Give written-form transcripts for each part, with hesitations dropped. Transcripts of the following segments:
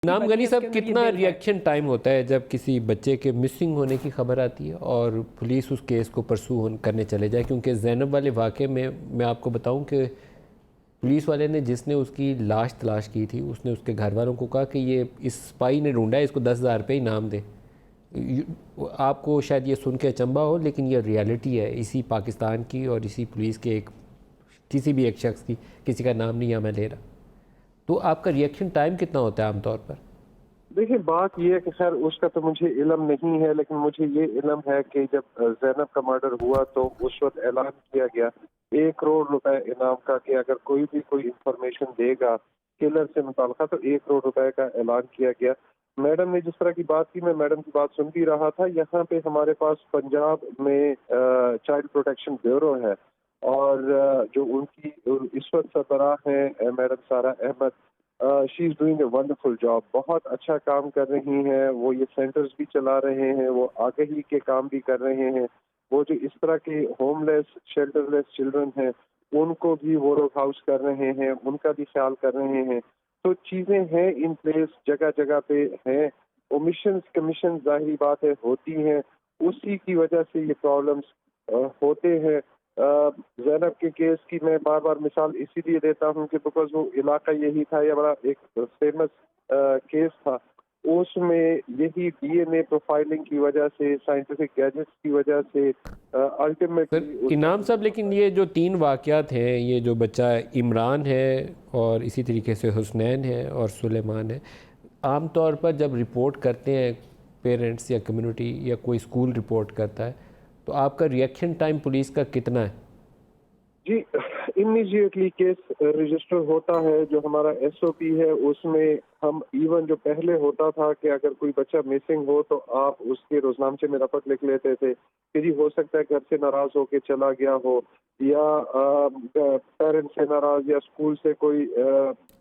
नाम गनी इसके साहब, अंदर ये कितना बिल है। रिएक्शन टाइम होता है जब किसी बच्चे के मिसिंग होने की खबर आती है और पुलिस उस केस को परसू करने चले जाए? क्योंकि ज़ैनब वाले वाक़े में मैं आपको बताऊं कि पुलिस वाले ने, जिसने उसकी लाश तलाश की थी, उसने उसके घर वालों को कहा कि ये इस स्पाई ने ढूंढा है, इसको 10,000 रुपये इनाम दे। आपको शायद ये सुन के अचंभा हो, लेकिन ये रियलिटी है इसी पाकिस्तान की और इसी पुलिस के किसी भी एक शख्स की। किसी का नाम नहीं है मैं ले रहा। तो आपका रिएक्शन टाइम कितना होता है आमतौर पर? देखिए, बात यह है कि खैर उसका तो मुझे इल्म नहीं है, लेकिन मुझे ये इल्म है कि जब ज़ैनब का मर्डर हुआ तो उस वक्त ऐलान किया गया 1 करोड़ रुपए इनाम का, कि अगर कोई भी कोई इंफॉर्मेशन देगा किलर से मुताल्लिक़ तो 1 करोड़ रुपए का ऐलान किया गया। मैडम ने जिस तरह की बात की, मैं मैडम की बात सुन भी रहा था। यहाँ पे हमारे पास पंजाब में चाइल्ड प्रोटेक्शन ब्यूरो है, और जो उनकी इस वक्त सरबराह हैं madam Sara Ahmed, she is doing a wonderful job. बहुत अच्छा काम कर रही हैं वो। ये सेंटर्स भी चला रहे हैं, वो आगही के काम भी कर रहे हैं। वो जो इस तरह के होमलेस शेल्टरलेस चिल्ड्रन हैं उनको भी वो लोग हाउस कर रहे हैं, उनका भी ख्याल कर रहे हैं। तो चीज़ें हैं इन प्लेस, जगह जगह पे हैं। ओमिशंस कमीशन ज़ाहिरी बात है होती हैं, उसी की वजह से ये प्रॉब्लम्स होते हैं। ज़ैनब के केस की मैं बार बार मिसाल इसीलिए देता हूँ कि बिकॉज वो इलाका यही था, या बड़ा एक फेमस केस था। उसमें यही डीएनए प्रोफाइलिंग की वजह से, साइंटिफिक गैजेट्स की वजह से अल्टीमेटली सर इनाम साहब, लेकिन ये जो 3 वाक़यात हैं, ये जो बच्चा इमरान है और इसी तरीके से हुसनैन है और सुलेमान है, आम तौर पर जब रिपोर्ट करते हैं पेरेंट्स या कम्युनिटी या कोई स्कूल रिपोर्ट करता है, तो आपका रिएक्शन टाइम पुलिस का कितना है? जी, इमीडिएटली केस रजिस्टर होता है। जो हमारा एसओपी है उसमें हम इवन जो पहले होता था कि अगर कोई बच्चा मिसिंग हो तो आप उसके रोजनामचे में रपट लिख लेते थे कि जी हो सकता है घर से नाराज होके चला गया हो, या पेरेंट्स से नाराज, या स्कूल से कोई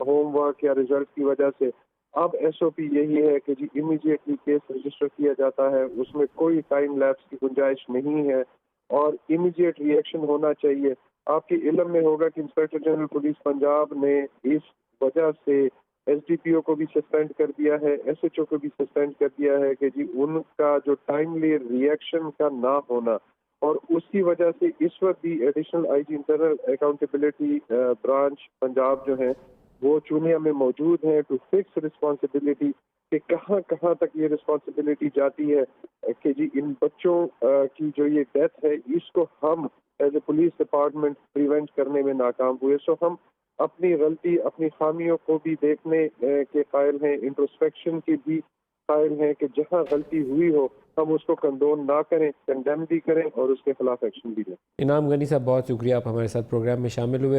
होमवर्क या रिजल्ट की वजह से। अब एसओपी यही है कि जी इमीडिएटली केस रजिस्टर किया जाता है, उसमें कोई टाइम लैप्स की गुंजाइश नहीं है और इमीडिएट रिएक्शन होना चाहिए। आपके इल्म में होगा कि इंस्पेक्टर जनरल पुलिस पंजाब ने इस वजह से एसडीपीओ को भी सस्पेंड कर दिया है, एसएचओ को भी सस्पेंड कर दिया है कि जी उनका जो टाइमली रिएक्शन का ना होना। और उसी वजह से इस वक्त भी additional IG internal accountability branch Punjab जो है वो चूनिया में मौजूद है टू फिक्स रिस्पॉन्सिबिलिटी, कि कहाँ कहाँ तक ये रिस्पॉन्सिबिलिटी जाती है कि जी इन बच्चों की जो ये डेथ है इसको हम as a police department prevent करने में नाकाम हुए। सो हम अपनी गलती, अपनी खामियों को भी देखने के कायल हैं, इंट्रोस्पेक्शन की भी कायल हैं कि जहाँ गलती हुई हो हम उसको कंडोन ना करें, कंडेम भी करें और उसके खिलाफ एक्शन भी लें। इनाम गनी साहब, बहुत शुक्रिया, आप हमारे साथ प्रोग्राम में शामिल हुए।